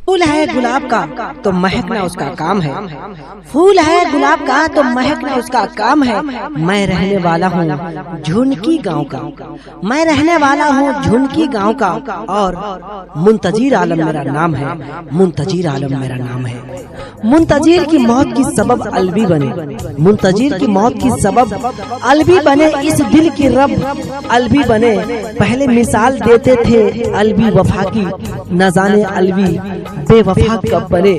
फूल है गुलाब का तो महकना उसका काम है। फूल है गुलाब का तो महकना उसका काम है। मैं रहने वाला हूँ झुनकी गांव का। मैं रहने वाला हूँ झुनकी गांव का और मुंतजीर आलम मेरा नाम है। मुंतजीर आलम मेरा नाम है। मुंतजीर की मौत की सबब अलवी बने। मुंतजीर की मौत की सबब अलवी बने। इस दिल की रब अलवी बने। पहले मिसाल देते थे अलवी वफा की, न जाने अलवी बेवफा कब बने।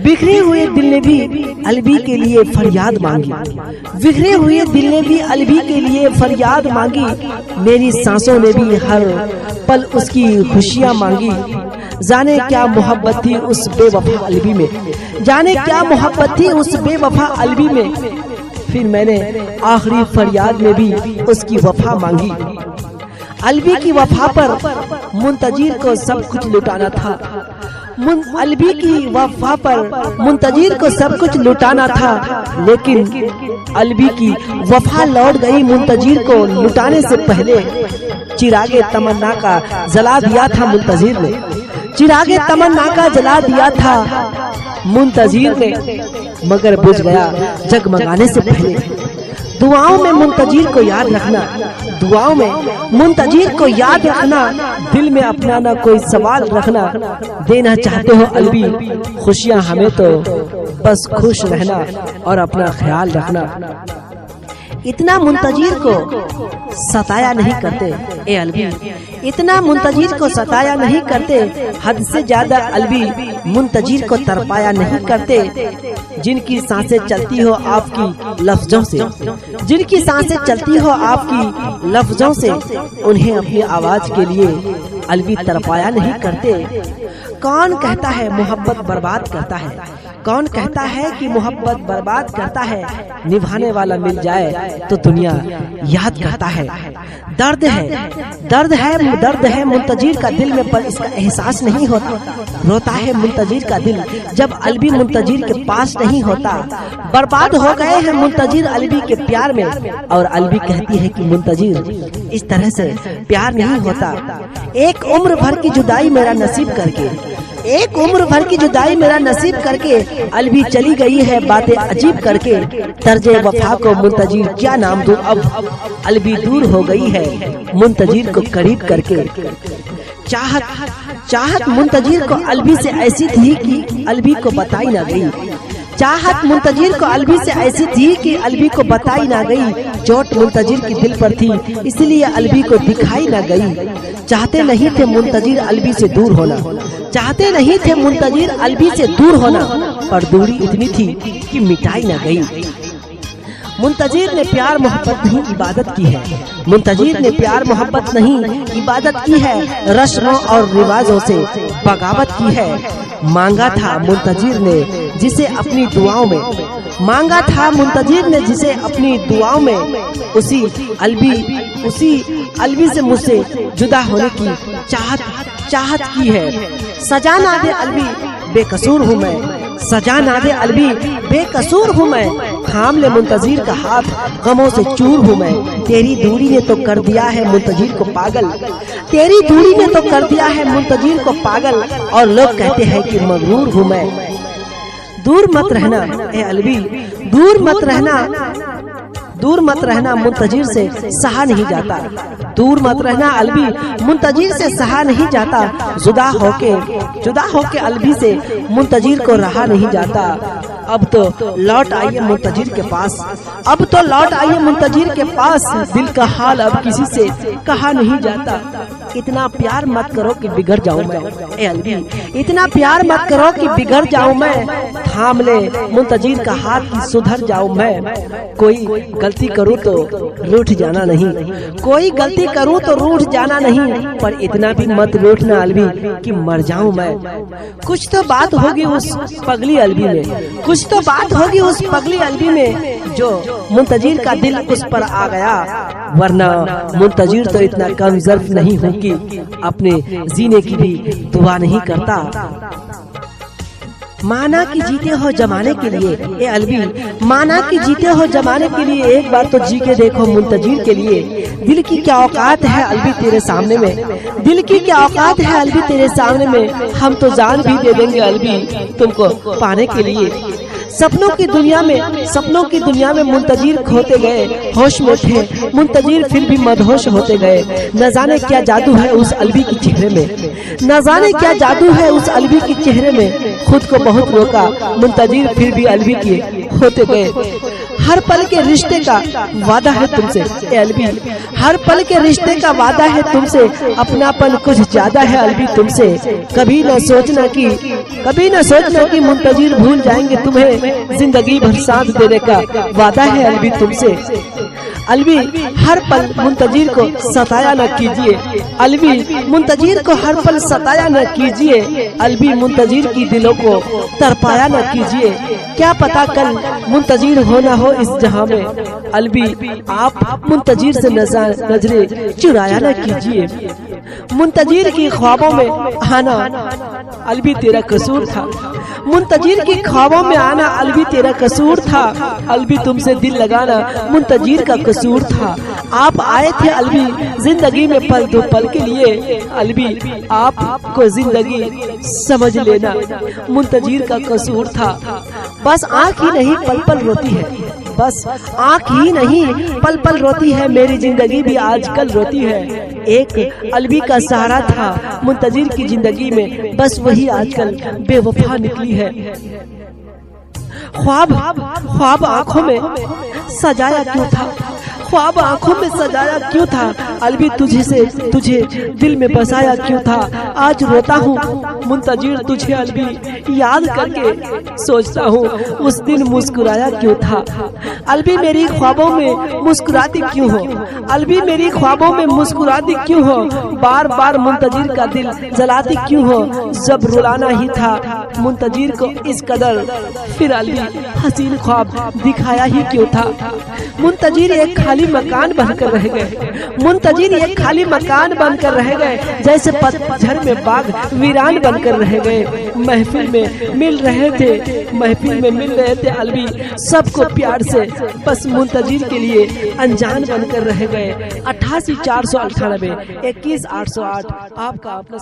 बिखरे हुए दिल ने भी अलवी के लिए फरियाद मांगी। बिखरे हुए दिल ने भी अलवी के लिए फरियाद मांगी। मेरी सांसों ने भी हर पल उसकी खुशियाँ मांगी। जाने क्या मोहब्बत थी उस बेवफा अलवी में। जाने क्या मोहब्बत थी उस बेवफा अलवी में। फिर मैंने आखिरी फरियाद में भी उसकी वफा मांगी। अलवी की वफा पर मुंतजीर को सब कुछ लुटाना था। अलवी की वफा पर मुंतजीर को सब कुछ लुटाना था, लेकिन अलवी की वफा लौट गई मुंतजीर को लुटाने से पहले। चिरागे तमन्ना का जला दिया था मुंतजीर ने। चिरागे तमन्ना का जला दिया था मुंतजीर ने, मगर बुझ गया जगमगाने से पहले। दुआओं में मुंतजीर को याद रखना। दुआओं में मुंतजीर को याद रखना। दिल में अपना ना कोई सवाल रखना। देना चाहते हो अलवी खुशियाँ हमें तो बस खुश रहना और अपना ख्याल रखना। इतना मुंतजीर को सताया नहीं करते ए अलवी। इतना मुंतजीर को सताया नहीं करते। हद से ज्यादा अलवी मुंतजीर को तरपाया नहीं करते। जिनकी सांसें चलती हो आपकी लफ्जों से, जिनकी सांसें चलती हो आपकी लफ्जों से, उन्हें अपनी आवाज के लिए अलवी तरपाया नहीं करते। कौन कहता है मोहब्बत बर्बाद करता है। कौन कहता है कि मोहब्बत बर्बाद करता है। निभाने वाला मिल जाए तो दुनिया याद करता है। दर्द है, दर्द है, दर्द है मुंतजीर का दिल में, पर इसका एहसास नहीं होता। रोता है मुंतजीर का दिल जब अलवी मुंतजीर के पास नहीं होता। बर्बाद हो गए हैं मुंतजीर अलवी के प्यार में, और अलवी कहती है कि मुंतजीर इस तरह से प्यार नहीं होता। एक उम्र भर की जुदाई मेरा नसीब करके, एक उम्र भर की जुदाई मेरा नसीब करके अलवी चली गई है बातें अजीब करके। तर्जे वफा को मुंतजीर क्या नाम दूं अब। अलवी दूर हो गई है मुंतजीर को करीब करके। चाहत मुंतजीर को अलवी से ऐसी थी कि अलवी को बताई ना गई। चाहत मुंतजीर को अलवी से ऐसी थी कि अलवी को बताई ना गई। चोट मुंतजीर की दिल पर थी इसलिए अलवी को दिखाई ना गई। चाहते नहीं थे मुंतजीर अलवी से दूर होना। चाहते नहीं थे मुंतजीर अलवी से दूर होना, पर दूरी इतनी थी कि मिटाई ना गई। मुंतजीर ने प्यार मोहब्बत नहीं इबादत की है। मुंतजीर ने प्यार मोहब्बत नहीं इबादत की है। रस्मों और रिवाजों से बगावत की है। मांगा था मुंतजीर ने जिसे अपनी दुआओं में, मांगा था मुंतजीर ने जिसे अपनी दुआओं में। उसी अलवी से मुझसे जुदा होने की चाहत की है। सजा ना दे अलवी बेकसूर हूँ मैं। सजा ना दे अलवी बेकसूर हूँ मैं। थाम ले मुंतजीर का हाथ गमों से चूर हूँ मैं। तेरी दूरी ने तो कर दिया है मुंतजीर को पागल। तेरी दूरी ने तो कर दिया है मुंतजीर को पागल, और लोग कहते हैं कि मगरूर हूँ मैं। दूर मत रहना ए अलवी, दूर मत रहना, दूर मत रहना मुंतजीर से सहा नहीं जाता। दूर मत रहना अलवी मुंतजीर से सहा नहीं जाता। जुदा होके अलवी से मुंतजीर को रहा नहीं जाता। अब तो लौट आइए मुंतजीर के पास। अब तो लौट आइए मुंतजीर के पास। दिल का हाल अब किसी से कहा नहीं जाता। इतना प्यार मत करो कि बिगड़ जाऊं मैं ए अलवी। इतना प्यार मत करो कि बिगड़ जाऊं मैं। थाम ले मुंतजीर का हाथ की सुधर जाऊं मैं। कोई गलती करूं तो रूठ जाना नहीं। कोई गलती करूं तो रूठ जाना नहीं, पर इतना भी मत रूठना अलवी कि मर जाऊं मैं। कुछ तो बात होगी उस पगली अलवी में। कुछ तो बात होगी उस पगली अलवी में जो मुंतजीर का दिल उस पर आ गया। वरना मुंतजीर तो इतना कम ज़र्फ नहीं हूँ कि अपने जीने की भी दुआ नहीं करता। माना कि जीते हो जमाने के लिए, ए अलवी माना कि जीते हो जमाने के लिए, एक बार तो जी के देखो मुंतजीर के लिए। दिल की क्या औकात है अलवी तेरे सामने में, दिल की क्या औकात है अलवी तेरे सामने में, हम तो जान भी दे देंगे अलवी तुमको पाने के लिए। सपनों की दुनिया में मुंतजीर खोते गए, होश में थे मुंतजीर फिर भी मदहोश होते गए। न जाने क्या जादू है उस अलवी की चेहरे में, न जाने क्या जादू है उस अलवी की चेहरे में। खुद को बहुत रोका मुंतजीर फिर भी अलवी की होते गए। हर पल के रिश्ते का वादा है तुमसे ए अलवी, हर पल के रिश्ते का वादा है तुमसे, अपनापन कुछ ज्यादा है अलवी तुमसे। कभी न सोचना कि मुंतजीर भूल जाएंगे तुम्हें, जिंदगी भर साथ देने का वादा है अलवी तुमसे। अलवी हर पल मुंतजीर को सताया न कीजिए, अलवी मुंतजीर को हर पल सताया न कीजिए, अलवी मुंतजीर की दिलों को तरपाया न कीजिए। क्या पता कल मुंतजीर हो न हो इस जहां में, अलवी आप मुंतजीर से नजरें चुराया न कीजिए। मुंतजीर की ख्वाबों में आना अलवी तेरा कसूर था, मुंतजीर की ख्वाबों में आना अलवी तेरा कसूर था, अलवी तुमसे दिल लगाना मुंतजीर का कसूर था। आप आए थे अलवी जिंदगी में पल दो पल के लिए, अलवी आपको जिंदगी समझ लेना मुंतजीर का कसूर था। बस आँख ही नहीं पल पल रोती है, बस आँख ही नहीं पल पल रोती है, मेरी जिंदगी भी आजकल रोती है। एक अलवी का सहारा था मुंतजीर की जिंदगी में, बस वही आजकल बेवफा निकली है। ख्वाब आंखों में सजाया क्यों था, ख्वाब आंखों में सजाया क्यों था, अलवी तुझे दिल में बसाया क्यों था। आज रोता हूँ मुंतजीर तुझे अलवी याद करके सोचता हूँ, उस दिन मुस्कुराया क्यों था। अलवी मेरी ख्वाबों में मुस्कुराती क्यों हो, अलवी मेरी ख्वाबों में मुस्कुराती क्यों हो, बार बार मुंतजीर का दिल जलाती क्यों हो। जब रुलाना ही था मुंतजीर को इस कदर, फिर अलवी हसीन ख्वाब दिखाया ही क्यों था। मुंतजीर एक खाली मकान बनकर रह गए, मुंतजीर एक खाली मकान बनकर रह गए, जैसे पतझड़ में बाग वीरान बनकर रह गए। महफिल में मिल रहे थे अलवी सबको प्यार से, बस मुंतजीर के लिए अनजान बनकर रह गए। 88 498 21 808 आपका अपना